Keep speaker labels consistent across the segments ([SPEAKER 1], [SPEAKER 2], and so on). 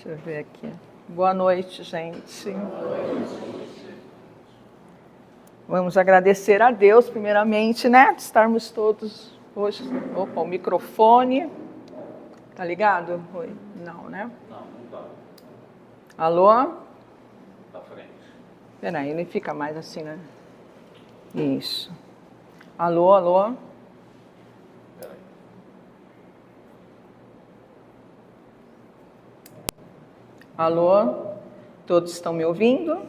[SPEAKER 1] Deixa eu ver aqui. Boa noite, gente. Vamos agradecer a Deus, primeiramente, né? De estarmos todos hoje. Opa, o microfone. Tá ligado? Oi. Não, né?
[SPEAKER 2] Não, não tá.
[SPEAKER 1] Alô?
[SPEAKER 2] Tá frente.
[SPEAKER 1] Peraí, ele fica mais assim, né? Isso. Alô, alô?
[SPEAKER 2] Peraí.
[SPEAKER 1] Alô? Todos estão me ouvindo?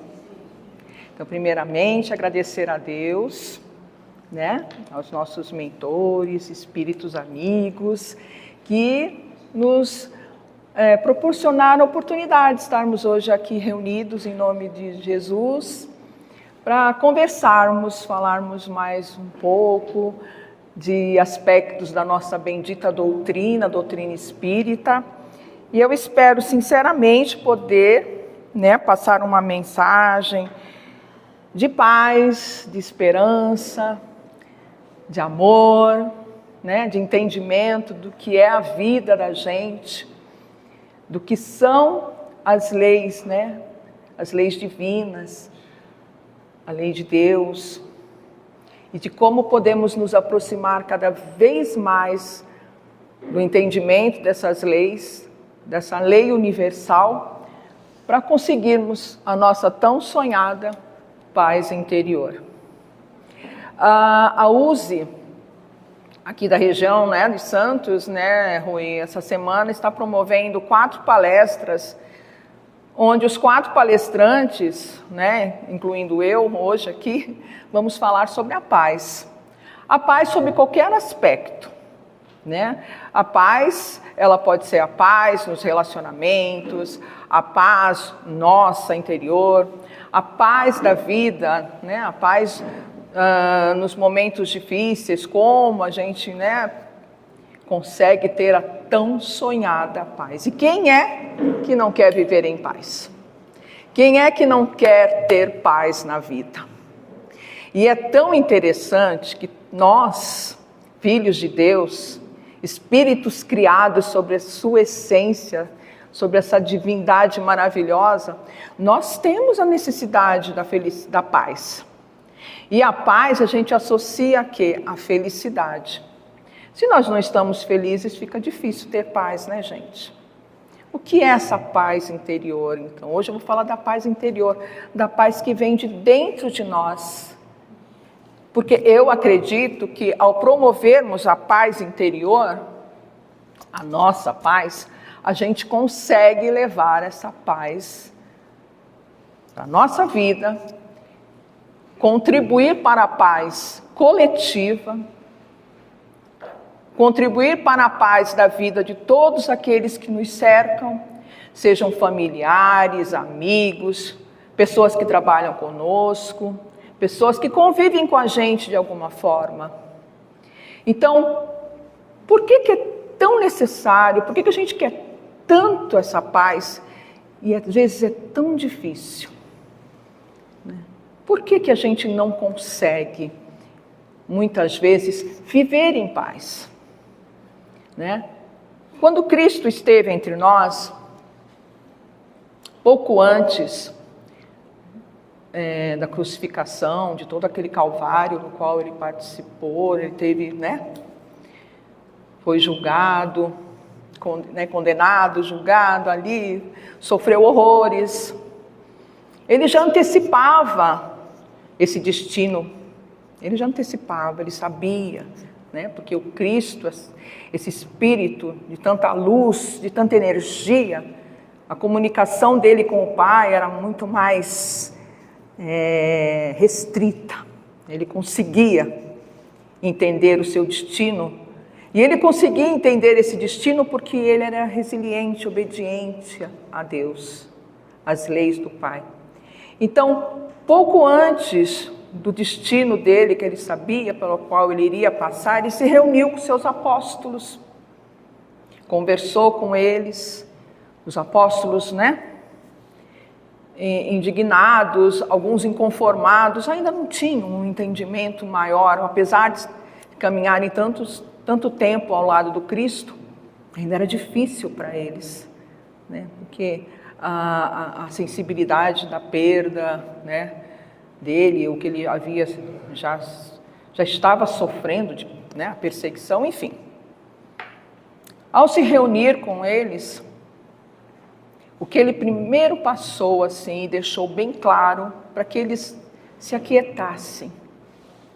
[SPEAKER 1] Então, primeiramente, agradecer a Deus, né? Aos nossos mentores, espíritos amigos, que nos proporcionaram a oportunidade de estarmos hoje aqui reunidos em nome de Jesus, para conversarmos, falarmos mais um pouco de aspectos da nossa bendita doutrina, a doutrina espírita. E eu espero sinceramente poder, né, passar uma mensagem de paz, de esperança, de amor, né, de entendimento do que é a vida da gente, do que são as leis, né, as leis divinas, a lei de Deus, e de como podemos nos aproximar cada vez mais do entendimento dessas leis, dessa lei universal, para conseguirmos a nossa tão sonhada paz interior. A USE, aqui da região, né, de Santos, né, Rui, essa semana está promovendo 4 palestras, onde os 4 palestrantes, né, incluindo eu hoje aqui, vamos falar sobre a paz. A paz sob qualquer aspecto, né? A paz, ela pode ser a paz nos relacionamentos, a paz nossa interior, a paz da vida, né? A paz nos momentos difíceis, como a gente, né, consegue ter a tão sonhada paz. E quem é que não quer viver em paz? Quem é que não quer ter paz na vida? E é tão interessante que nós, filhos de Deus, espíritos criados sobre a sua essência, sobre essa divindade maravilhosa, nós temos a necessidade da paz. E a paz a gente associa a quê? A felicidade. Se nós não estamos felizes, fica difícil ter paz, né, gente? O que é essa paz interior, então? Hoje eu vou falar da paz interior, da paz que vem de dentro de nós. Porque eu acredito que ao promovermos a paz interior, a nossa paz, a gente consegue levar essa paz para a nossa vida, contribuir para a paz coletiva, contribuir para a paz da vida de todos aqueles que nos cercam, sejam familiares, amigos, pessoas que trabalham conosco, pessoas que convivem com a gente de alguma forma. Então, por que é tão necessário, por que a gente quer tanto essa paz e às vezes é tão difícil? Por que a gente não consegue, muitas vezes, viver em paz? Né? Quando Cristo esteve entre nós, pouco antes da crucificação, de todo aquele calvário no qual ele participou, ele teve, né, foi julgado, condenado, julgado ali, sofreu horrores. Ele já antecipava esse destino, ele já antecipava, ele sabia, né, porque o Cristo, esse espírito de tanta luz, de tanta energia, a comunicação dele com o Pai era muito mais restrita. Ele conseguia entender o seu destino, e ele conseguia entender esse destino porque ele era resiliente, obediente a Deus, às leis do Pai. Então, pouco antes do destino dele, que ele sabia, pelo qual ele iria passar, ele se reuniu com seus apóstolos, conversou com eles, os apóstolos, né, indignados, alguns inconformados, ainda não tinham um entendimento maior, apesar de caminharem tanto tempo ao lado do Cristo, ainda era difícil para eles, né? Porque a sensibilidade da perda, né, dele, o que ele havia já estava sofrendo, né, a perseguição, enfim. Ao se reunir com eles, o que ele primeiro passou assim, e deixou bem claro para que eles se aquietassem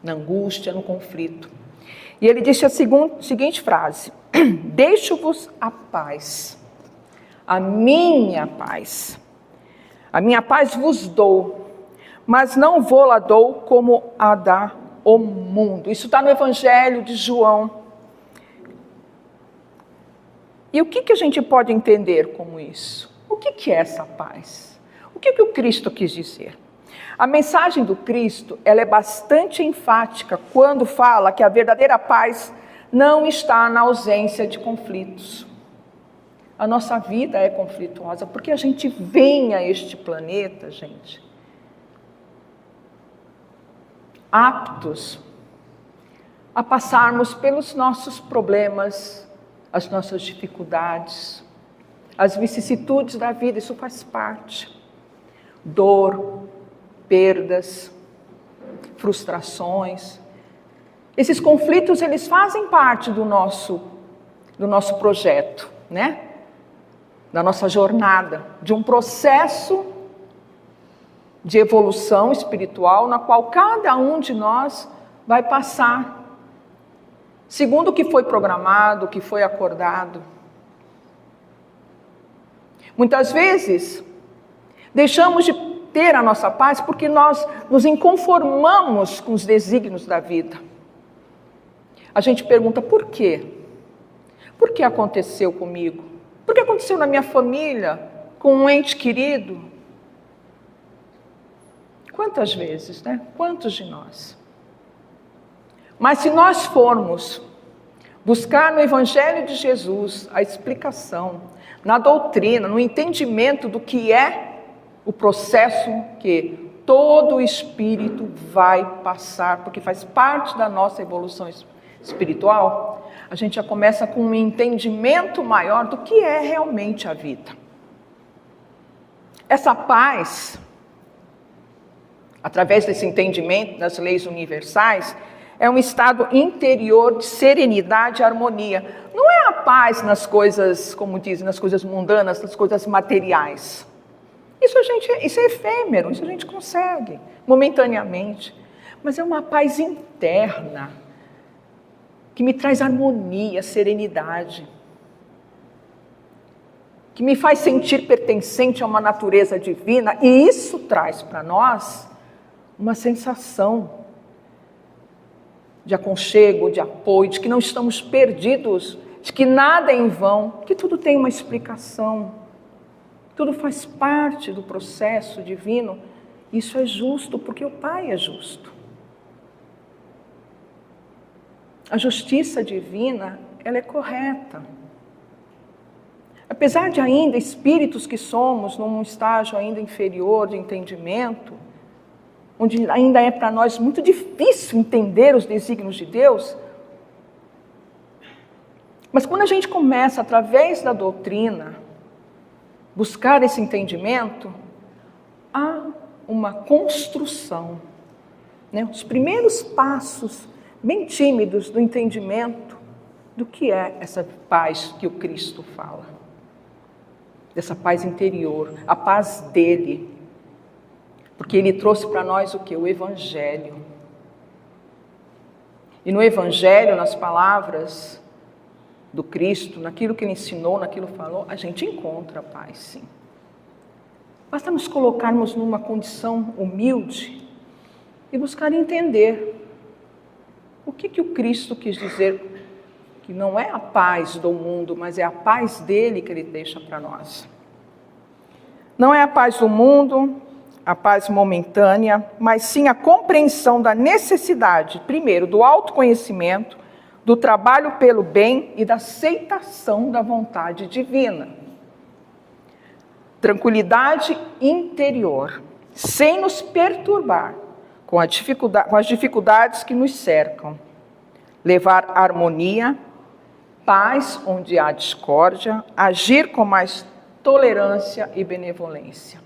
[SPEAKER 1] na angústia, no conflito. E ele disse a seguinte frase: deixo-vos a paz, a minha paz vos dou, mas não vou-la dou como a dá o mundo. Isso está no Evangelho de João. E o que a gente pode entender com isso? O que é essa paz? O que o Cristo quis dizer? A mensagem do Cristo, ela é bastante enfática quando fala que a verdadeira paz não está na ausência de conflitos. A nossa vida é conflituosa porque a gente vem a este planeta, gente, aptos a passarmos pelos nossos problemas, as nossas dificuldades, as vicissitudes da vida, isso faz parte. Dor, perdas, frustrações. Esses conflitos, eles fazem parte do nosso projeto, né? Da nossa jornada, de um processo de evolução espiritual na qual cada um de nós vai passar, segundo o que foi programado, o que foi acordado. Muitas vezes, deixamos de ter a nossa paz porque nós nos inconformamos com os desígnios da vida. A gente pergunta, por quê? Por que aconteceu comigo? Por que aconteceu na minha família, com um ente querido? Quantas vezes, né? Quantos de nós? Mas se nós formos buscar no Evangelho de Jesus a explicação, na doutrina, no entendimento do que é o processo que todo espírito vai passar, porque faz parte da nossa evolução espiritual, a gente já começa com um entendimento maior do que é realmente a vida. Essa paz, através desse entendimento das leis universais, é um estado interior de serenidade e harmonia. Não é a paz nas coisas, como dizem, nas coisas mundanas, nas coisas materiais. Isso é efêmero, isso a gente consegue, momentaneamente. Mas é uma paz interna, que me traz harmonia, serenidade, que me faz sentir pertencente a uma natureza divina, e isso traz para nós uma sensação de aconchego, de apoio, de que não estamos perdidos, de que nada é em vão, que tudo tem uma explicação, tudo faz parte do processo divino. Isso é justo, porque o Pai é justo. A justiça divina, ela é correta. Apesar de ainda espíritos que somos, num estágio ainda inferior de entendimento, onde ainda é para nós muito difícil entender os desígnios de Deus, mas quando a gente começa, através da doutrina, buscar esse entendimento, há uma construção, né? Os primeiros passos, bem tímidos, do entendimento do que é essa paz que o Cristo fala. Dessa paz interior, a paz dele. Porque ele trouxe para nós o quê? O Evangelho. E no Evangelho, nas palavras do Cristo, naquilo que ele ensinou, naquilo que falou, a gente encontra a paz, sim. Basta nos colocarmos numa condição humilde e buscar entender o que o Cristo quis dizer, que não é a paz do mundo, mas é a paz dele que ele deixa para nós. Não é a paz do mundo, a paz momentânea, mas sim a compreensão da necessidade, primeiro, do autoconhecimento, do trabalho pelo bem e da aceitação da vontade divina. Tranquilidade interior, sem nos perturbar com as dificuldades que nos cercam. Levar harmonia, paz onde há discórdia, agir com mais tolerância e benevolência.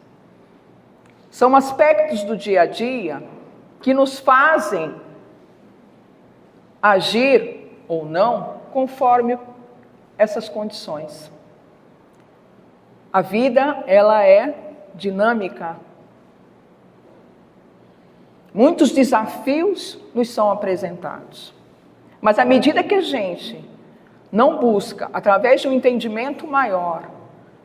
[SPEAKER 1] São aspectos do dia a dia que nos fazem agir ou não conforme essas condições. A vida, ela é dinâmica. Muitos desafios nos são apresentados. Mas à medida que a gente não busca, através de um entendimento maior,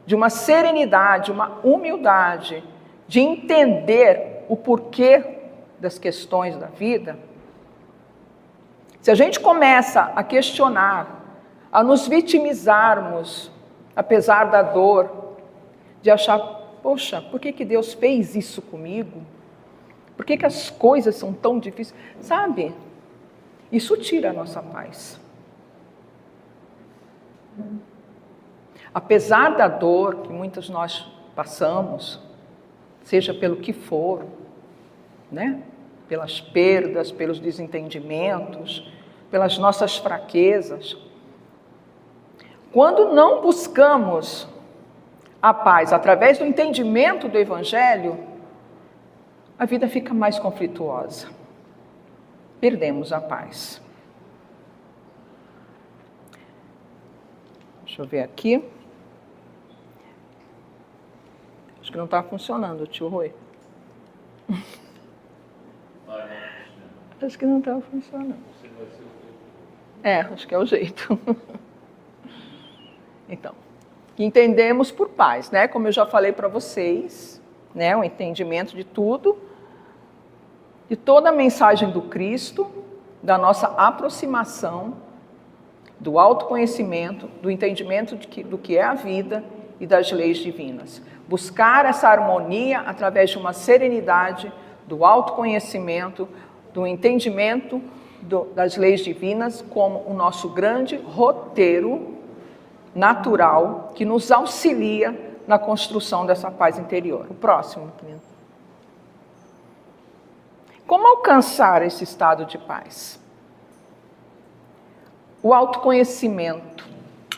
[SPEAKER 1] de uma serenidade, uma humildade, de entender o porquê das questões da vida, se a gente começa a questionar, a nos vitimizarmos, apesar da dor, de achar, poxa, por que Deus fez isso comigo? Por que as coisas são tão difíceis? Sabe, isso tira a nossa paz. Apesar da dor que muitos nós passamos, seja pelo que for, né? Pelas perdas, pelos desentendimentos, pelas nossas fraquezas, quando não buscamos a paz através do entendimento do Evangelho, a vida fica mais conflituosa. Perdemos a paz. Deixa eu ver aqui. Acho que não está funcionando, tio Rui. Acho que não está funcionando. Acho que é o jeito. Então, que entendemos por paz, né? Como eu já falei para vocês, né? O entendimento de tudo, de toda a mensagem do Cristo, da nossa aproximação, do autoconhecimento, do entendimento do que é a vida e das leis divinas. Buscar essa harmonia através de uma serenidade, do autoconhecimento, do entendimento das leis divinas como o nosso grande roteiro natural que nos auxilia na construção dessa paz interior. O próximo, querido. Como alcançar esse estado de paz? O autoconhecimento,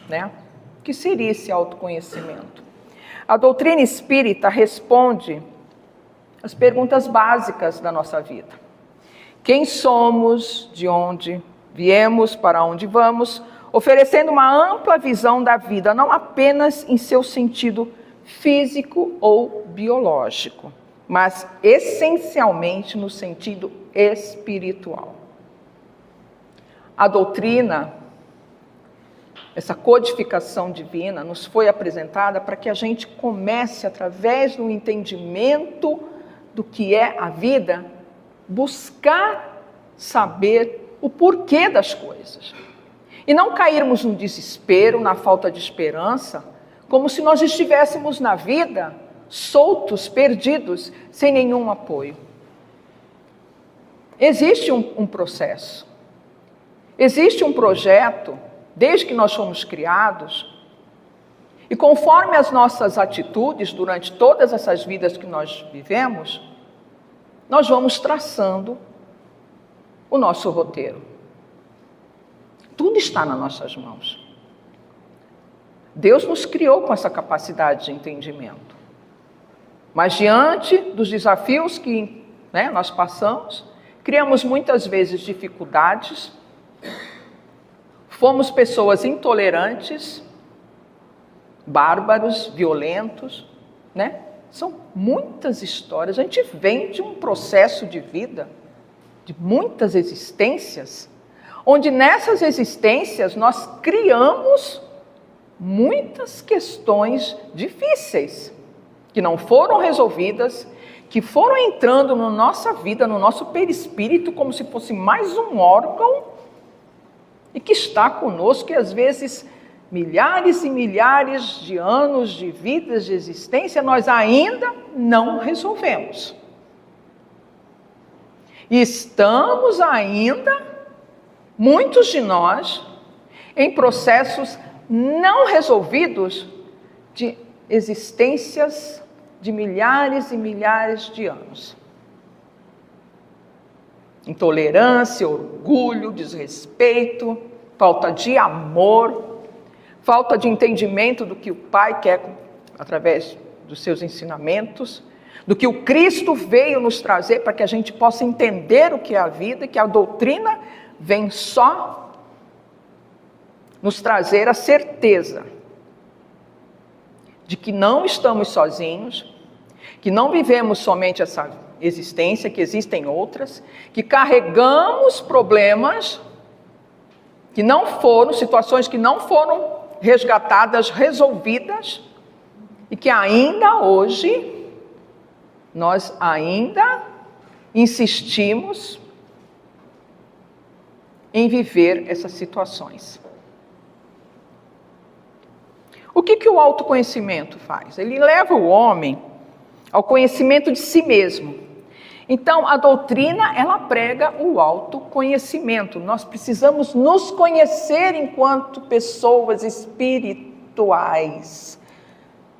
[SPEAKER 1] né? O que seria esse autoconhecimento? A doutrina espírita responde as perguntas básicas da nossa vida. Quem somos, de onde viemos, para onde vamos, oferecendo uma ampla visão da vida, não apenas em seu sentido físico ou biológico, mas essencialmente no sentido espiritual. A doutrina, essa codificação divina, nos foi apresentada para que a gente comece, através do entendimento do que é a vida, buscar saber o porquê das coisas. E não cairmos no desespero, na falta de esperança, como se nós estivéssemos na vida soltos, perdidos, sem nenhum apoio. Existe um processo, existe um projeto, desde que nós fomos criados, e conforme as nossas atitudes durante todas essas vidas que nós vivemos, nós vamos traçando o nosso roteiro. Tudo está nas nossas mãos. Deus nos criou com essa capacidade de entendimento. Mas diante dos desafios que nós passamos, criamos muitas vezes dificuldades, fomos pessoas intolerantes, bárbaros, violentos, né? São muitas histórias. A gente vem de um processo de vida, de muitas existências, onde nessas existências nós criamos muitas questões difíceis, que não foram resolvidas, que foram entrando na nossa vida, no nosso perispírito, como se fosse mais um órgão, e que está conosco, e às vezes milhares e milhares de anos de vidas, de existência, nós ainda não resolvemos. E estamos ainda, muitos de nós, em processos não resolvidos de existências de milhares e milhares de anos. Intolerância, orgulho, desrespeito, falta de amor, falta de entendimento do que o pai quer através dos seus ensinamentos, do que o Cristo veio nos trazer para que a gente possa entender o que é a vida, que a doutrina vem só nos trazer a certeza de que não estamos sozinhos, que não vivemos somente essa existência, que existem outras, que carregamos problemas que não foram, situações que não foram resgatadas, resolvidas, e que ainda hoje, nós ainda insistimos em viver essas situações. O que o autoconhecimento faz? Ele leva o homem ao conhecimento de si mesmo. Então, a doutrina, ela prega o autoconhecimento. Nós precisamos nos conhecer enquanto pessoas espirituais.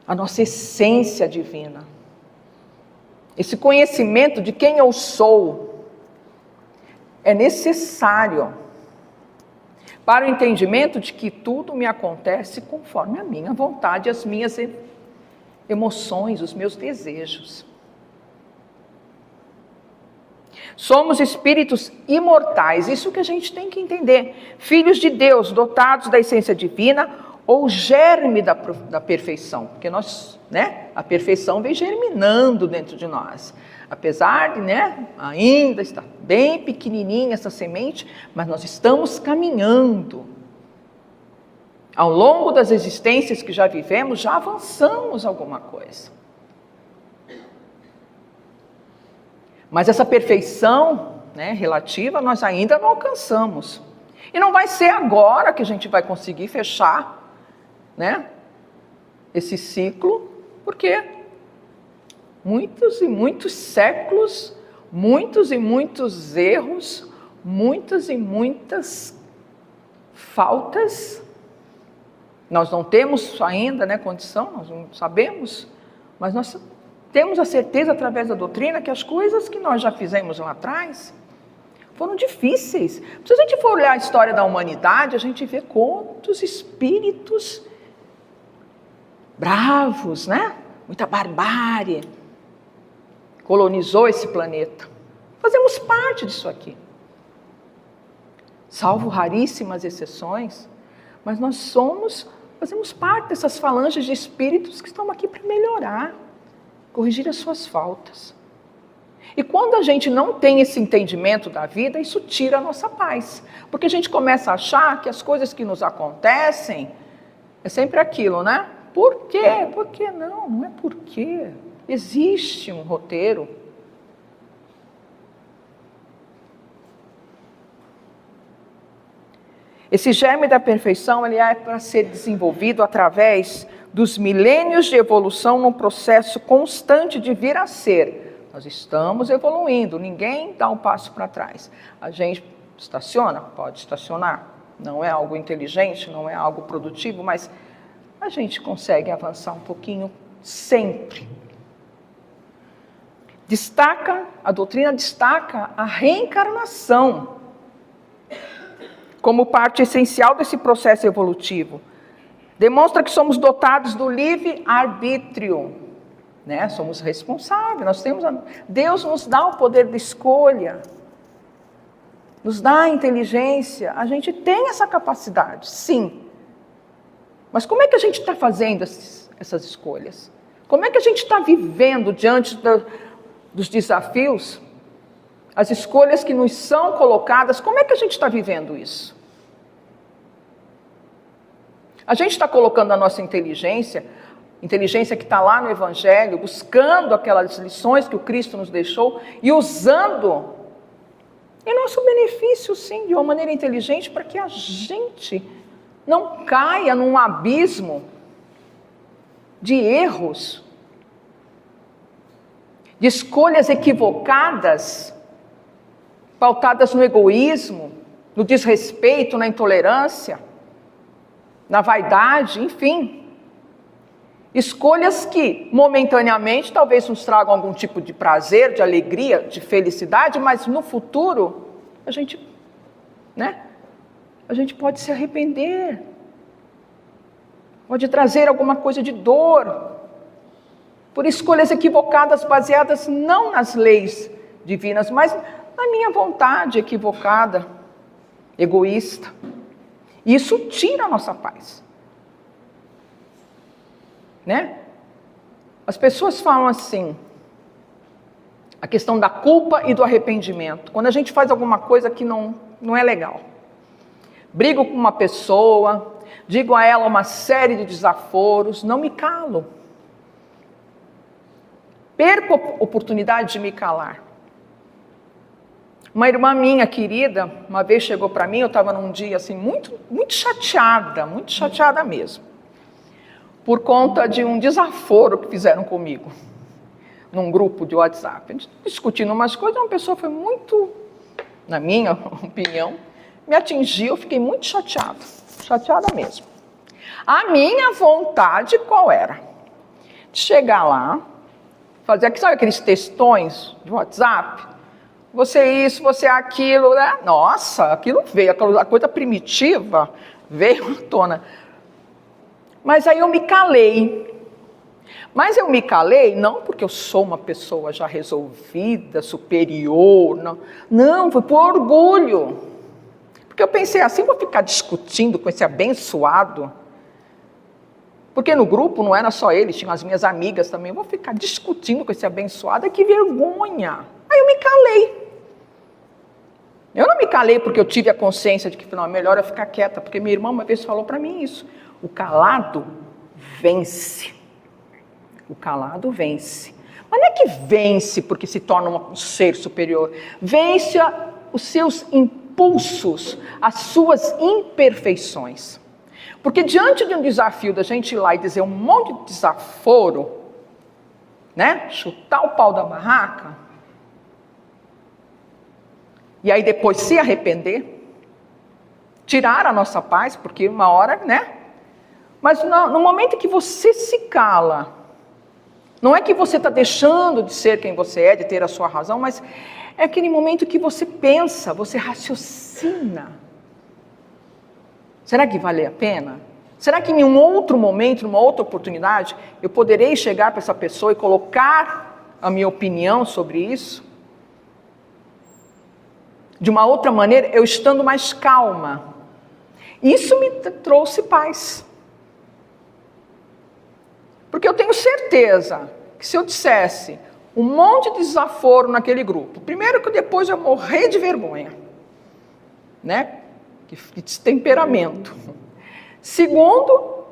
[SPEAKER 1] A nossa essência divina. Esse conhecimento de quem eu sou é necessário para o entendimento de que tudo me acontece conforme a minha vontade, as minhas emoções, os meus desejos. Somos espíritos imortais, isso que a gente tem que entender. Filhos de Deus, dotados da essência divina, ou germe da perfeição. Porque nós, a perfeição vem germinando dentro de nós. Apesar de, ainda estar bem pequenininha essa semente, mas nós estamos caminhando. Ao longo das existências que já vivemos, já avançamos alguma coisa. Mas essa perfeição, relativa, nós ainda não alcançamos. E não vai ser agora que a gente vai conseguir fechar, esse ciclo, porque muitos e muitos séculos, muitos e muitos erros, muitas e muitas faltas. Nós não temos ainda, condição, nós não sabemos, mas nós temos a certeza através da doutrina que as coisas que nós já fizemos lá atrás foram difíceis. Se a gente for olhar a história da humanidade, a gente vê quantos espíritos bravos, muita barbárie colonizou esse planeta. Fazemos parte disso aqui. Salvo raríssimas exceções, mas nós fazemos parte dessas falanges de espíritos que estão aqui para melhorar, corrigir as suas faltas. E quando a gente não tem esse entendimento da vida, isso tira a nossa paz. Porque a gente começa a achar que as coisas que nos acontecem é sempre aquilo, Por quê? Por que não? Não é por quê. Existe um roteiro. Esse germe da perfeição, ele é para ser desenvolvido através dos milênios de evolução num processo constante de vir a ser. Nós estamos evoluindo, ninguém dá um passo para trás. A gente estaciona? Pode estacionar. Não é algo inteligente, não é algo produtivo, mas a gente consegue avançar um pouquinho sempre. A doutrina destaca a reencarnação como parte essencial desse processo evolutivo. Demonstra que somos dotados do livre-arbítrio, Somos responsáveis, Deus nos dá o poder de escolha, nos dá a inteligência, a gente tem essa capacidade, sim. Mas como é que a gente está fazendo essas escolhas? Como é que a gente está vivendo diante dos desafios? As escolhas que nos são colocadas, como é que a gente está vivendo isso? A gente está colocando a nossa inteligência que está lá no Evangelho, buscando aquelas lições que o Cristo nos deixou e usando em nosso benefício, sim, de uma maneira inteligente, para que a gente não caia num abismo de erros, de escolhas equivocadas, pautadas no egoísmo, no desrespeito, na intolerância, na vaidade, enfim. Escolhas que, momentaneamente, talvez nos tragam algum tipo de prazer, de alegria, de felicidade, mas no futuro, a gente pode se arrepender, pode trazer alguma coisa de dor, por escolhas equivocadas, baseadas não nas leis divinas, mas na minha vontade equivocada, egoísta. Isso tira a nossa paz. Né? As pessoas falam assim, a questão da culpa e do arrependimento. Quando a gente faz alguma coisa que não é legal. Brigo com uma pessoa, digo a ela uma série de desaforos, não me calo. Perco a oportunidade de me calar. Uma irmã minha querida, uma vez chegou para mim, eu estava num dia assim, muito chateada mesmo, por conta de um desaforo que fizeram comigo, num grupo de WhatsApp. A gente discutindo umas coisas, uma pessoa foi muito, na minha opinião, me atingiu, eu fiquei muito chateada mesmo. A minha vontade qual era? De chegar lá, fazer, sabe aqueles textões de WhatsApp? Você isso, você aquilo, né? Nossa, aquilo veio, aquela coisa primitiva veio à tona. Mas aí eu me calei. Mas eu me calei não porque eu sou uma pessoa já resolvida, superior, não, foi por orgulho. Porque eu pensei assim, vou ficar discutindo com esse abençoado. Porque no grupo não era só ele, tinham as minhas amigas também. Eu vou ficar discutindo com esse abençoado, que vergonha. Aí eu me calei. Eu não me calei porque eu tive a consciência de que não, é melhor eu ficar quieta. Porque minha irmã uma vez falou para mim isso. O calado vence. O calado vence. Mas não é que vence porque se torna um ser superior. Vence os seus impulsos, as suas imperfeições. Porque diante de um desafio da gente ir lá e dizer um monte de desaforo, né? Chutar o pau da barraca, e aí depois se arrepender, tirar a nossa paz, porque uma hora, né? Mas no momento que você se cala, não é que você está deixando de ser quem você é, de ter a sua razão, mas é aquele momento que você pensa, você raciocina. Será que vale a pena? Será que em um outro momento, numa outra oportunidade, eu poderei chegar para essa pessoa e colocar a minha opinião sobre isso? De uma outra maneira, eu estando mais calma. Isso me trouxe paz. Porque eu tenho certeza que se eu dissesse um monte de desaforo naquele grupo, primeiro que depois eu morrer de vergonha, né? Que temperamento. Segundo,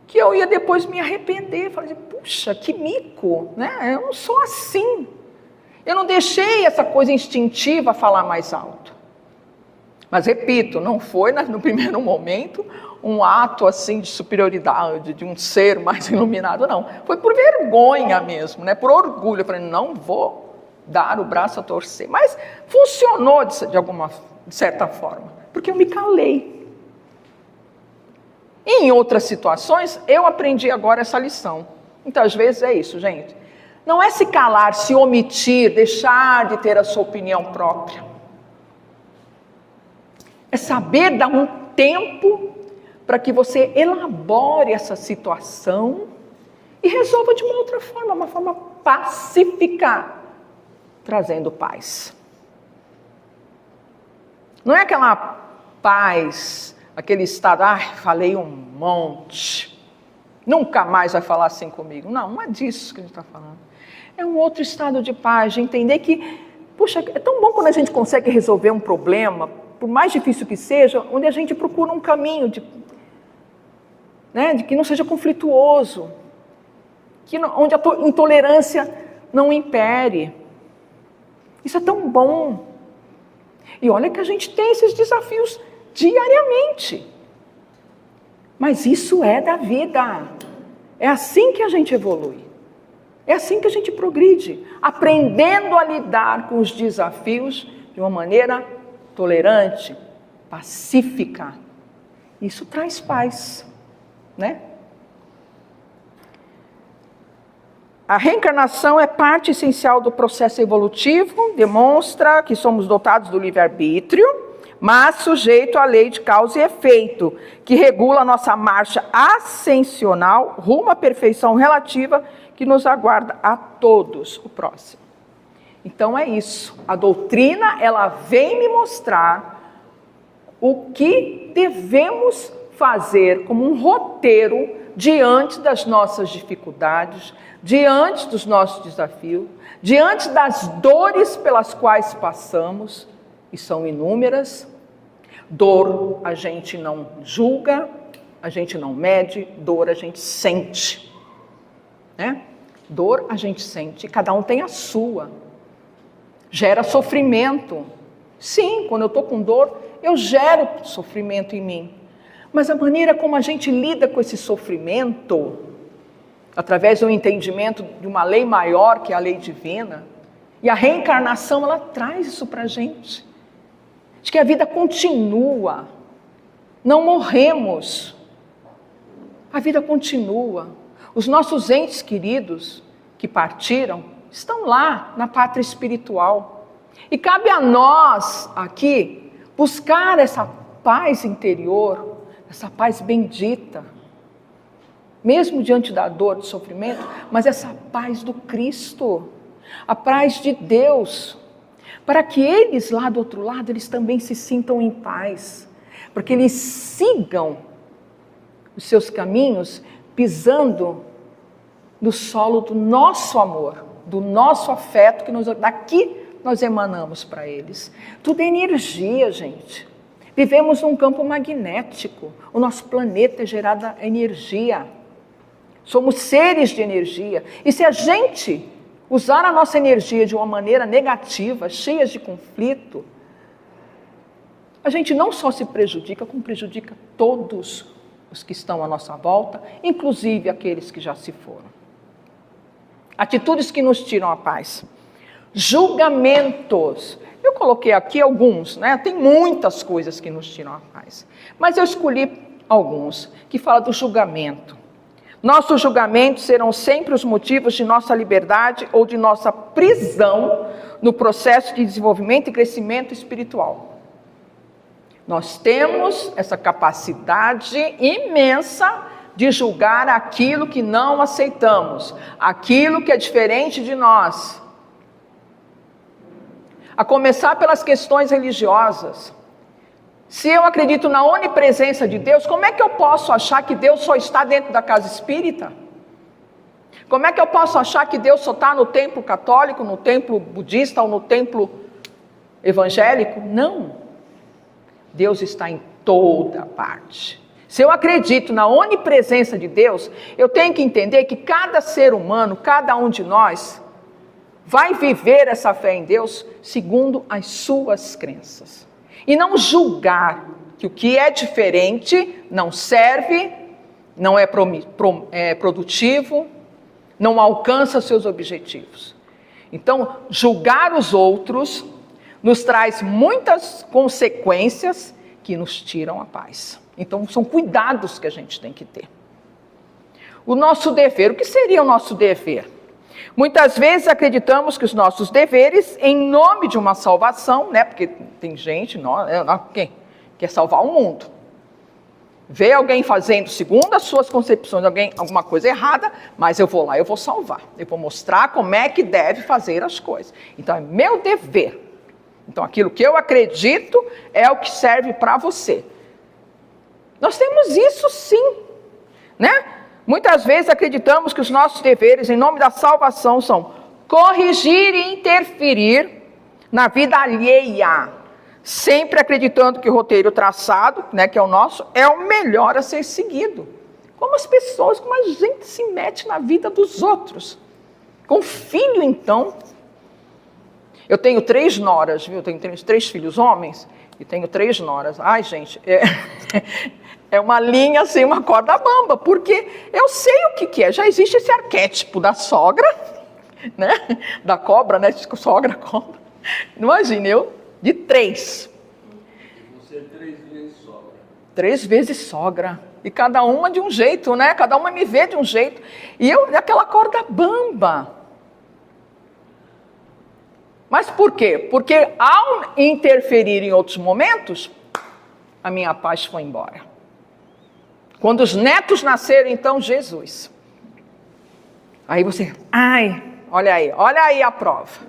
[SPEAKER 1] que eu ia depois me arrepender, falar, puxa, que mico, né? Eu não sou assim. Eu não deixei essa coisa instintiva falar mais alto. Mas repito, não foi no primeiro momento um ato assim de superioridade, de um ser mais iluminado, não. Foi por vergonha mesmo, né? Por orgulho. Eu falei, não vou dar o braço a torcer. Mas funcionou de certa forma, porque eu me calei. E em outras situações, eu aprendi agora essa lição. Então, às vezes é isso, gente. Não é se calar, se omitir, deixar de ter a sua opinião própria. É saber dar um tempo para que você elabore essa situação e resolva de uma outra forma, uma forma pacífica, trazendo paz. Não é aquela paz, aquele estado, falei um monte, nunca mais vai falar assim comigo. Não é disso que a gente está falando. É um outro estado de paz, de entender que, puxa, é tão bom quando a gente consegue resolver um problema, por mais difícil que seja, onde a gente procura um caminho de que não seja conflituoso, onde a intolerância não impere. Isso é tão bom. E olha que a gente tem esses desafios diariamente. Mas isso é da vida. É assim que a gente evolui. É assim que a gente progride, aprendendo a lidar com os desafios de uma maneira tolerante, pacífica. Isso traz paz, né? A reencarnação é parte essencial do processo evolutivo, demonstra que somos dotados do livre-arbítrio, mas sujeito à lei de causa e efeito, que regula a nossa marcha ascensional rumo à perfeição relativa, que nos aguarda a todos, o próximo. Então é isso. A doutrina, ela vem me mostrar o que devemos fazer como um roteiro diante das nossas dificuldades, diante dos nossos desafios, diante das dores pelas quais passamos, e são inúmeras. Dor a gente não julga, a gente não mede, dor a gente sente, né? Dor a gente sente, cada um tem a sua. Gera sofrimento. Sim, quando eu estou com dor, eu gero sofrimento em mim. Mas a maneira como a gente lida com esse sofrimento, através do entendimento de uma lei maior, que é a lei divina, e a reencarnação, ela traz isso para a gente. De que a vida continua, não morremos, a vida continua. Os nossos entes queridos que partiram estão lá na pátria espiritual. E cabe a nós aqui buscar essa paz interior, essa paz bendita, mesmo diante da dor, do sofrimento, mas essa paz do Cristo, a paz de Deus, para que eles lá do outro lado, eles também se sintam em paz, porque eles sigam os seus caminhos pisando no solo do nosso amor, do nosso afeto, que daqui nós emanamos para eles. Tudo é energia, gente. Vivemos num campo magnético, o nosso planeta é gerado a energia, somos seres de energia, e se a gente usar a nossa energia de uma maneira negativa, cheia de conflito, a gente não só se prejudica, como prejudica todos os que estão à nossa volta, inclusive aqueles que já se foram. Atitudes que nos tiram a paz. Julgamentos. Eu coloquei aqui alguns, né? Tem muitas coisas que nos tiram a paz, mas eu escolhi alguns, que falam do julgamento. Nossos julgamentos serão sempre os motivos de nossa liberdade ou de nossa prisão no processo de desenvolvimento e crescimento espiritual. Nós temos essa capacidade imensa de julgar aquilo que não aceitamos, aquilo que é diferente de nós. A começar pelas questões religiosas. Se eu acredito na onipresença de Deus, como é que eu posso achar que Deus só está dentro da casa espírita? Como é que eu posso achar que Deus só está no templo católico, no templo budista ou no templo evangélico? Não. Deus está em toda parte. Se eu acredito na onipresença de Deus, eu tenho que entender que cada ser humano, cada um de nós, vai viver essa fé em Deus segundo as suas crenças. E não julgar que o que é diferente não serve, não é produtivo, não alcança seus objetivos. Então, julgar os outros nos traz muitas consequências que nos tiram a paz. Então, são cuidados que a gente tem que ter. O nosso dever, o que seria o nosso dever? Muitas vezes acreditamos que os nossos deveres, em nome de uma salvação, né? Porque tem gente, quem quer salvar o mundo. Vê alguém fazendo, segundo as suas concepções, alguma coisa errada, mas eu vou lá, eu vou salvar. Eu vou mostrar como é que deve fazer as coisas. Então, é meu dever. Então, aquilo que eu acredito é o que serve para você. Nós temos isso sim, né? Muitas vezes acreditamos que os nossos deveres, em nome da salvação, são corrigir e interferir na vida alheia, sempre acreditando que o roteiro traçado, né, que é o nosso, é o melhor a ser seguido. Como a gente se mete na vida dos outros. Com filho, então. Eu tenho 3 noras, viu? Eu tenho 3 filhos homens e tenho 3 noras. Ai, gente, é uma linha assim, uma corda bamba, porque eu sei o que é. Já existe esse arquétipo da sogra, né? Da cobra, né? Sogra, cobra. Imagine, eu de 3.
[SPEAKER 2] Você é 3 vezes sogra.
[SPEAKER 1] 3 vezes sogra. E cada uma de um jeito, né? Cada uma me vê de um jeito. E eu, aquela corda bamba. Mas por quê? Porque ao interferir em outros momentos, a minha paz foi embora. Quando os netos nasceram, então, Jesus. Aí você, olha aí a prova.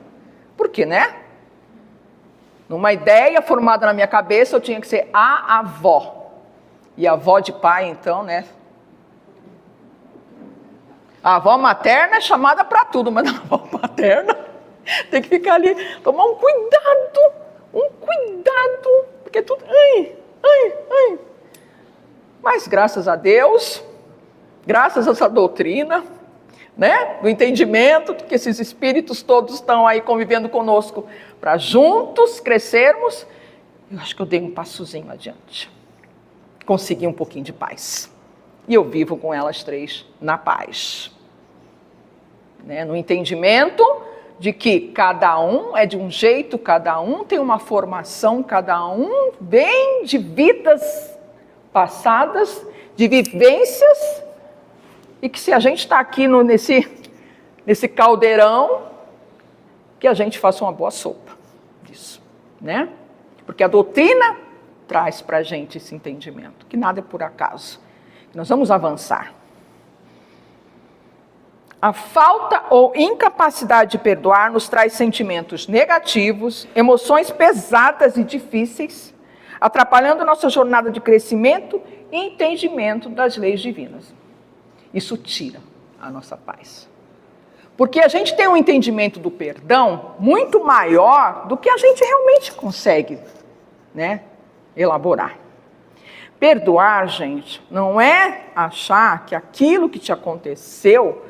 [SPEAKER 1] Por quê, né? Numa ideia formada na minha cabeça, eu tinha que ser a avó. E a avó de pai, então, né? A avó materna é chamada para tudo, mas a avó paterna tem que ficar ali, tomar um cuidado, porque tudo... Ai. Mas graças a Deus, graças a essa doutrina, né, do entendimento que esses espíritos todos estão aí convivendo conosco para juntos crescermos, eu acho que eu dei um passozinho adiante. Consegui um pouquinho de paz. E eu vivo com elas três na paz. Né, no entendimento de que cada um é de um jeito, cada um tem uma formação, cada um vem de vidas passadas, de vivências, e que se a gente está aqui nesse caldeirão, que a gente faça uma boa sopa disso, né? Porque a doutrina traz para a gente esse entendimento, que nada é por acaso, que nós vamos avançar. A falta ou incapacidade de perdoar nos traz sentimentos negativos, emoções pesadas e difíceis, atrapalhando nossa jornada de crescimento e entendimento das leis divinas. Isso tira a nossa paz. Porque a gente tem um entendimento do perdão muito maior do que a gente realmente consegue, né, elaborar. Perdoar, gente, não é achar que aquilo que te aconteceu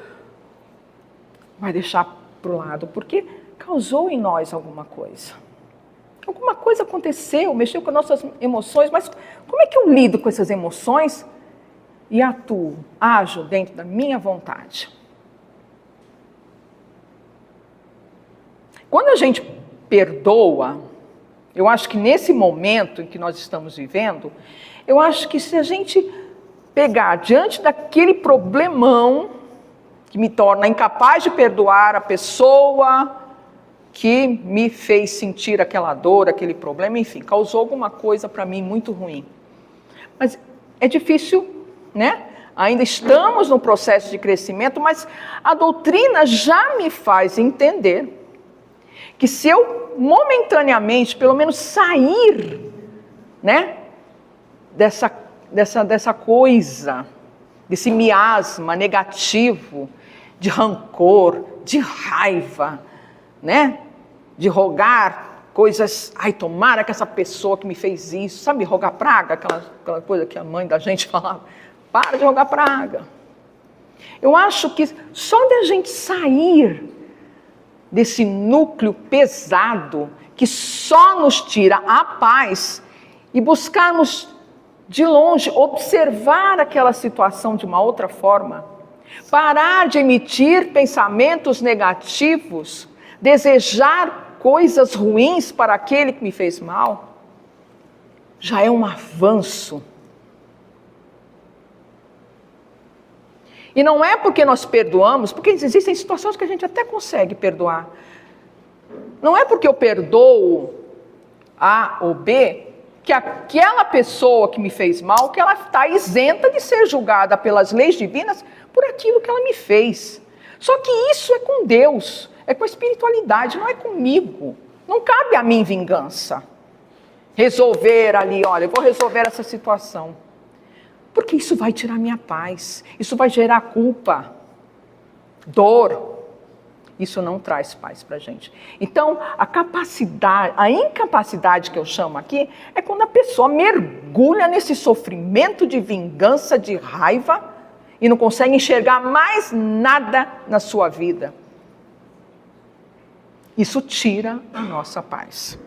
[SPEAKER 1] vai deixar para o lado, porque causou em nós alguma coisa. Alguma coisa aconteceu, mexeu com as nossas emoções, mas como é que eu lido com essas emoções e atuo, ajo dentro da minha vontade? Quando a gente perdoa, eu acho que nesse momento em que nós estamos vivendo, eu acho que se a gente pegar diante daquele problemão que me torna incapaz de perdoar a pessoa que me fez sentir aquela dor, aquele problema, enfim, causou alguma coisa para mim muito ruim. Mas é difícil, né? Ainda estamos no processo de crescimento, mas a doutrina já me faz entender que se eu momentaneamente, pelo menos sair, né, dessa coisa, desse miasma negativo, de rancor, de raiva, né, de rogar coisas, tomara que essa pessoa que me fez isso, sabe, rogar praga, aquela coisa que a mãe da gente falava, para de rogar praga. Eu acho que só de a gente sair desse núcleo pesado que só nos tira a paz e buscarmos de longe observar aquela situação de uma outra forma, parar de emitir pensamentos negativos, desejar coisas ruins para aquele que me fez mal, já é um avanço. E não é porque nós perdoamos, porque existem situações que a gente até consegue perdoar. Não é porque eu perdoo A ou B, que aquela pessoa que me fez mal, que ela está isenta de ser julgada pelas leis divinas por aquilo que ela me fez. Só que isso é com Deus, é com a espiritualidade, não é comigo. Não cabe a mim vingança. Resolver ali, olha, eu vou resolver essa situação. Porque isso vai tirar minha paz, isso vai gerar culpa, dor. Isso não traz paz para a gente. Então, a incapacidade que eu chamo aqui, é quando a pessoa mergulha nesse sofrimento de vingança, de raiva, e não consegue enxergar mais nada na sua vida. Isso tira a nossa paz.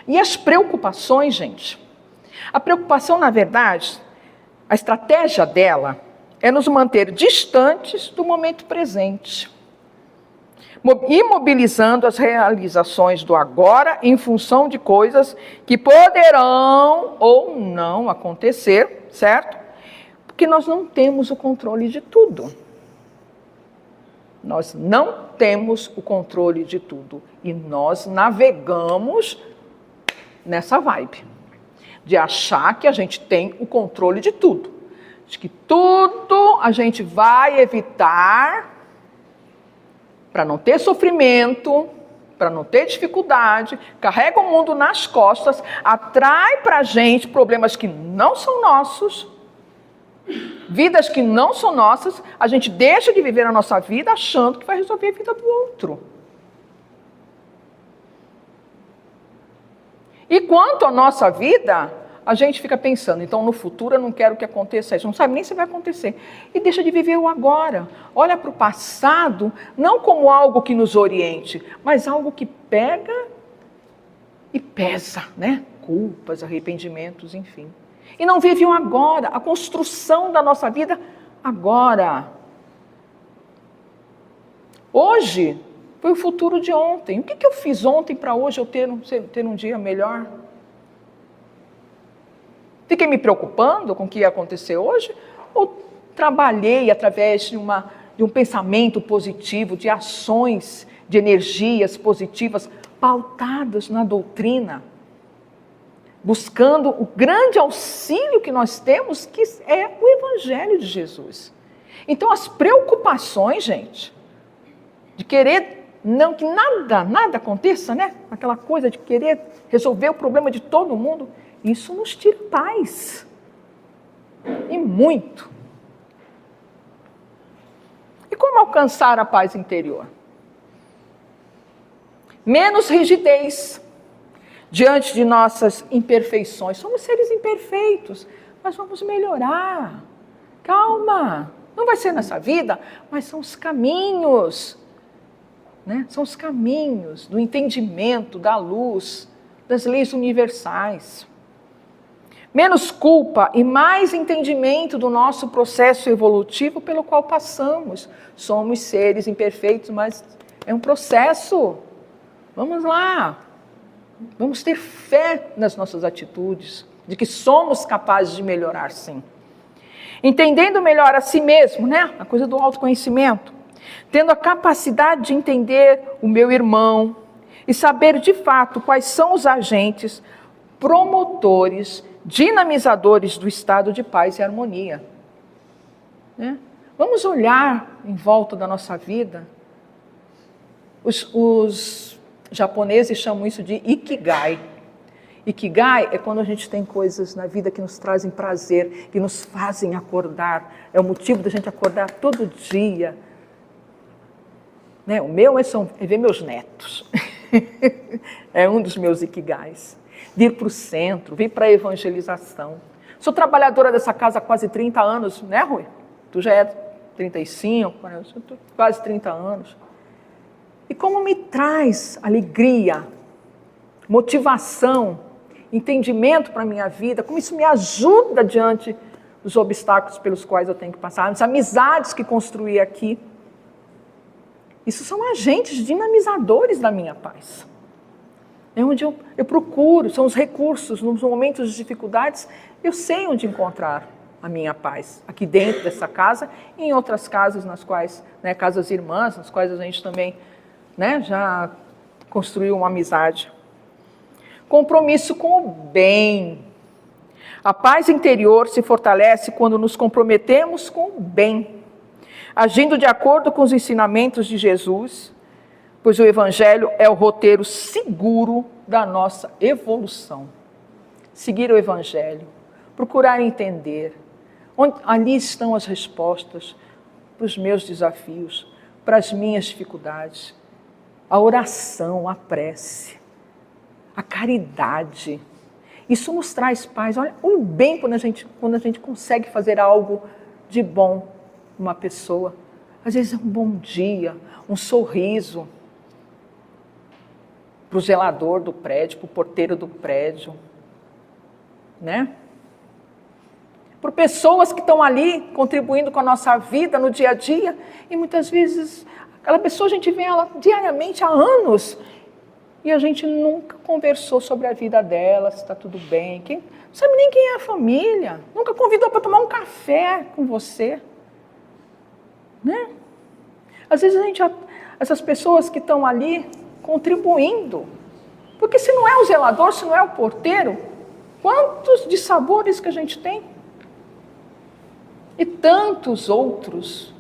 [SPEAKER 1] E as preocupações, gente? A preocupação, na verdade, a estratégia dela é nos manter distantes do momento presente, imobilizando as realizações do agora em função de coisas que poderão ou não acontecer, certo? Porque nós não temos o controle de tudo. Nós não temos o controle de tudo. E nós navegamos nessa vibe de achar que a gente tem o controle de tudo. De que tudo a gente vai evitar para não ter sofrimento, para não ter dificuldade, carrega o mundo nas costas, atrai para a gente problemas que não são nossos, vidas que não são nossas, a gente deixa de viver a nossa vida achando que vai resolver a vida do outro. E quanto à nossa vida, a gente fica pensando, então no futuro eu não quero que aconteça isso, não sabe nem se vai acontecer. E deixa de viver o agora. Olha para o passado, não como algo que nos oriente, mas algo que pega e pesa, né? Culpas, arrependimentos, enfim. E não vive o agora, a construção da nossa vida agora. Hoje foi o futuro de ontem. O que eu fiz ontem para hoje eu ter um dia melhor? Fiquei me preocupando com o que ia acontecer hoje? Ou trabalhei através de um pensamento positivo, de ações, de energias positivas, pautadas na doutrina, buscando o grande auxílio que nós temos, que é o Evangelho de Jesus. Então as preocupações, gente, de querer não que nada aconteça, né? Aquela coisa de querer resolver o problema de todo mundo, isso nos tira paz. E muito. E como alcançar a paz interior? Menos rigidez diante de nossas imperfeições. Somos seres imperfeitos, mas vamos melhorar. Calma, não vai ser nessa vida, mas são os caminhos, né? São os caminhos do entendimento, da luz, das leis universais. Menos culpa e mais entendimento do nosso processo evolutivo pelo qual passamos. Somos seres imperfeitos, mas é um processo. Vamos lá. Vamos ter fé nas nossas atitudes, de que somos capazes de melhorar, sim. Entendendo melhor a si mesmo, né? A coisa do autoconhecimento. Tendo a capacidade de entender o meu irmão e saber de fato quais são os agentes promotores, dinamizadores do estado de paz e harmonia. Né? Vamos olhar em volta da nossa vida. Os japoneses chamam isso de Ikigai. Ikigai é quando a gente tem coisas na vida que nos trazem prazer, que nos fazem acordar. É o motivo da gente acordar todo dia. Né? O meu é ver meus netos. É um dos meus Ikigais. Vir para o centro, vir para a evangelização. Sou trabalhadora dessa casa há quase 30 anos, né, Rui? Tu já é 35, quase 30 anos. E como me traz alegria, motivação, entendimento para a minha vida, como isso me ajuda diante dos obstáculos pelos quais eu tenho que passar, as amizades que construí aqui. Isso são agentes dinamizadores da minha paz. É onde eu procuro, são os recursos, nos momentos de dificuldades, eu sei onde encontrar a minha paz. Aqui dentro dessa casa e em outras casas nas quais, né, casas irmãs, nas quais a gente também, né, já construiu uma amizade. Compromisso com o bem. A paz interior se fortalece quando nos comprometemos com o bem, agindo de acordo com os ensinamentos de Jesus, pois o Evangelho é o roteiro seguro da nossa evolução. Seguir o Evangelho, procurar entender. Ali estão as respostas para os meus desafios, para as minhas dificuldades. A oração, a prece, a caridade. Isso nos traz paz. Olha, o bem quando a gente consegue fazer algo de bom para uma pessoa. Às vezes é um bom dia, um sorriso para o zelador do prédio, para o porteiro do prédio, né? Por pessoas que estão ali contribuindo com a nossa vida no dia a dia, e muitas vezes aquela pessoa a gente vê ela diariamente há anos e a gente nunca conversou sobre a vida dela, se está tudo bem, não sabe nem quem é a família, nunca convidou para tomar um café com você, né? Às vezes essas pessoas que estão ali contribuindo, porque se não é o zelador, se não é o porteiro, quantos dissabores que a gente tem? E tantos outros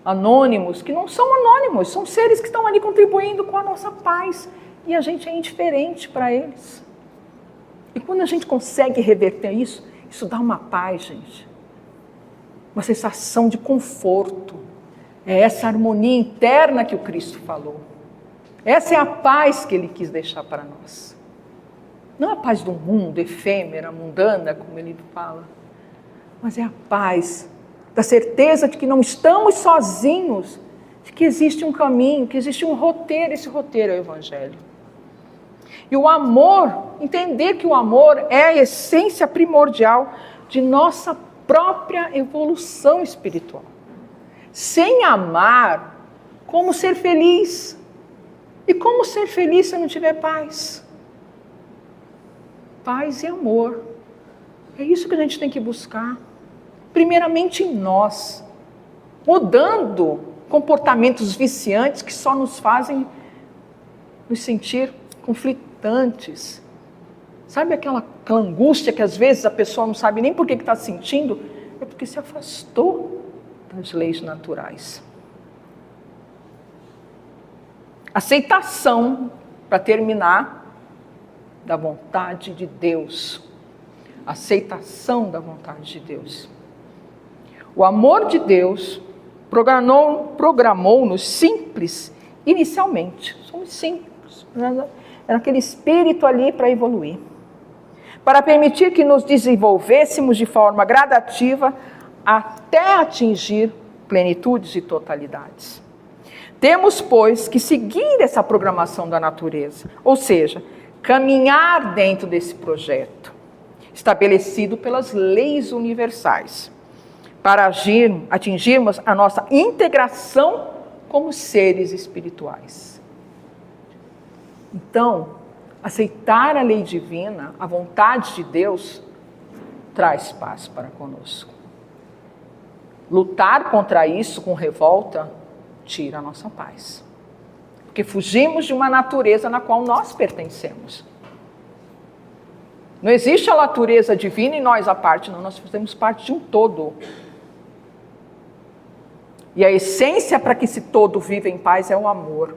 [SPEAKER 1] anônimos, que não são anônimos, são seres que estão ali contribuindo com a nossa paz, e a gente é indiferente para eles. E quando a gente consegue reverter isso, isso dá uma paz, gente. Uma sensação de conforto. É essa harmonia interna que o Cristo falou. Essa é a paz que ele quis deixar para nós. Não a paz do mundo, efêmera, mundana, como ele fala, mas é a paz da certeza de que não estamos sozinhos, de que existe um caminho, que existe um roteiro, esse roteiro é o Evangelho. E o amor, entender que o amor é a essência primordial de nossa própria evolução espiritual. Sem amar, como ser feliz? E como ser feliz se eu não tiver paz? Paz e amor. É isso que a gente tem que buscar. Primeiramente em nós. Mudando comportamentos viciantes que só nos fazem nos sentir conflitantes. Sabe aquela angústia que às vezes a pessoa não sabe nem por que está sentindo? É porque se afastou das leis naturais. Aceitação, para terminar, da vontade de Deus. Aceitação da vontade de Deus. O amor de Deus programou-nos simples inicialmente. Somos simples. Era aquele espírito ali para evoluir. Para permitir que nos desenvolvêssemos de forma gradativa até atingir plenitudes e totalidades. Temos, pois, que seguir essa programação da natureza, ou seja, caminhar dentro desse projeto, estabelecido pelas leis universais, para atingirmos a nossa integração como seres espirituais. Então, aceitar a lei divina, a vontade de Deus, traz paz para conosco. Lutar contra isso com revolta tira a nossa paz. Porque fugimos de uma natureza na qual nós pertencemos. Não existe a natureza divina e nós à parte, não. Nós fazemos parte de um todo. E a essência para que esse todo viva em paz é o amor.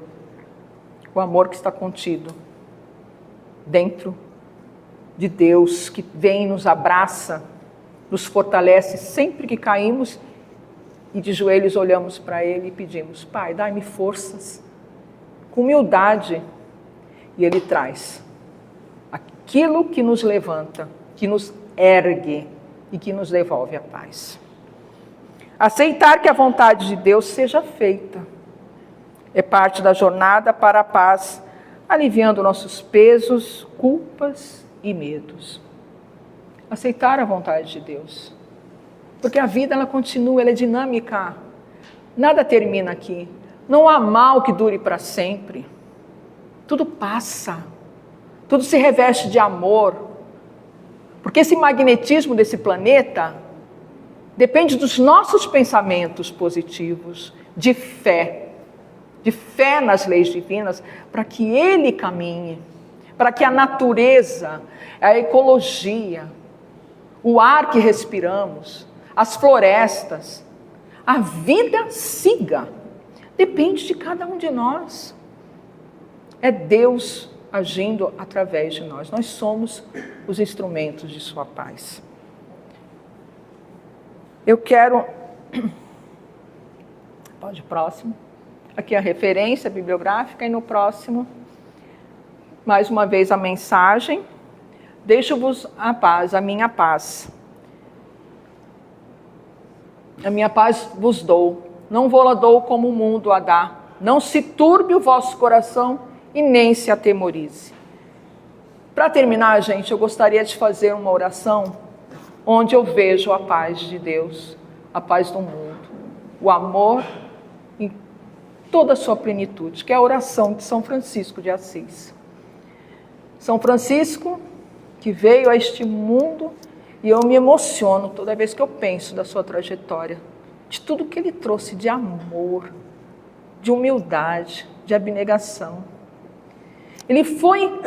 [SPEAKER 1] O amor que está contido dentro de Deus, que vem e nos abraça, nos fortalece sempre que caímos e de joelhos olhamos para Ele e pedimos: Pai, dai-me forças, com humildade. E Ele traz aquilo que nos levanta, que nos ergue e que nos devolve a paz. Aceitar que a vontade de Deus seja feita é parte da jornada para a paz, aliviando nossos pesos, culpas e medos. Aceitar a vontade de Deus. Porque a vida ela continua, ela é dinâmica. Nada termina aqui. Não há mal que dure para sempre. Tudo passa. Tudo se reveste de amor. Porque esse magnetismo desse planeta depende dos nossos pensamentos positivos, de fé nas leis divinas, para que ele caminhe, para que a natureza, a ecologia, o ar que respiramos, as florestas, a vida siga. Depende de cada um de nós. É Deus agindo através de nós. Nós somos os instrumentos de sua paz. Eu quero... Pode ir próximo. Aqui a referência bibliográfica e no próximo, mais uma vez a mensagem. Deixo-vos a paz, a minha paz. A minha paz vos dou. Não vou-la dou como o mundo a dá. Não se turbe o vosso coração e nem se atemorize. Para terminar, gente, eu gostaria de fazer uma oração onde eu vejo a paz de Deus, a paz do mundo, o amor em toda a sua plenitude, que é a oração de São Francisco de Assis. São Francisco, que veio a este mundo, e eu me emociono toda vez que eu penso da sua trajetória, de tudo que ele trouxe de amor, de humildade, de abnegação. Ele foi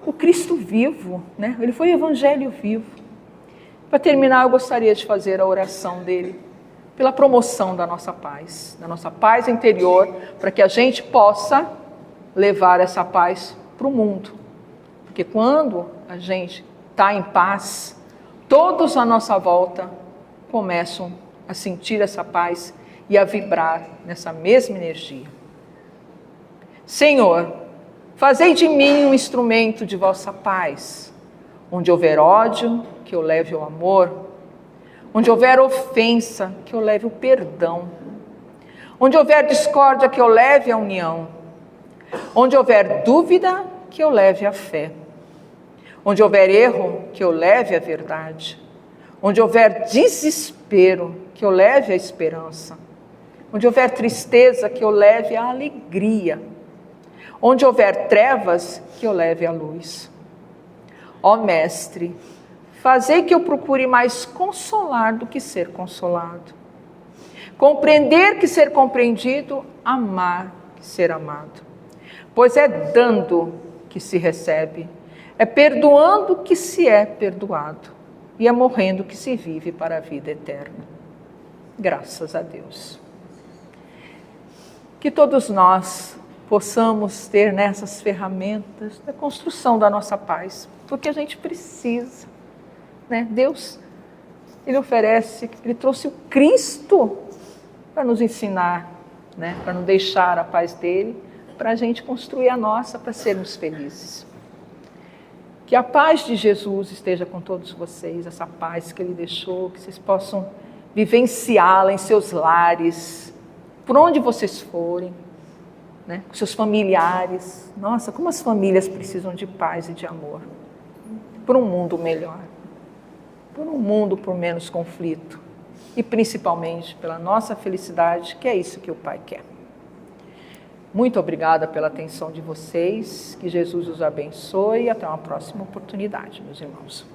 [SPEAKER 1] o Cristo vivo, né? Ele foi o Evangelho vivo. Para terminar, eu gostaria de fazer a oração dele, pela promoção da nossa paz interior, para que a gente possa levar essa paz para o mundo. Porque quando a gente está em paz, todos à nossa volta começam a sentir essa paz e a vibrar nessa mesma energia. Senhor, fazei de mim um instrumento de vossa paz. Onde houver ódio, que eu leve o amor. Onde houver ofensa, que eu leve o perdão. Onde houver discórdia, que eu leve a união. Onde houver dúvida, que eu leve a fé. Onde houver erro, que eu leve a verdade. Onde houver desespero, que eu leve a esperança. Onde houver tristeza, que eu leve a alegria. Onde houver trevas, que eu leve a luz. Ó Mestre, fazei que eu procure mais consolar do que ser consolado. Compreender que ser compreendido, amar que ser amado. Pois é dando que se recebe, é perdoando que se é perdoado, e é morrendo que se vive para a vida eterna. Graças a Deus. Que todos nós possamos ter nessas ferramentas da construção da nossa paz, porque a gente precisa, né? Deus, Ele oferece, Ele trouxe o Cristo para nos ensinar, né? Para não deixar a paz dele, para a gente construir a nossa, para sermos felizes. Que a paz de Jesus esteja com todos vocês, essa paz que Ele deixou, que vocês possam vivenciá-la em seus lares, por onde vocês forem, né? Com seus familiares. Nossa, como as famílias precisam de paz e de amor, por um mundo melhor, por um mundo por menos conflito, e principalmente pela nossa felicidade, que é isso que o Pai quer. Muito obrigada pela atenção de vocês, que Jesus os abençoe e até uma próxima oportunidade, meus irmãos.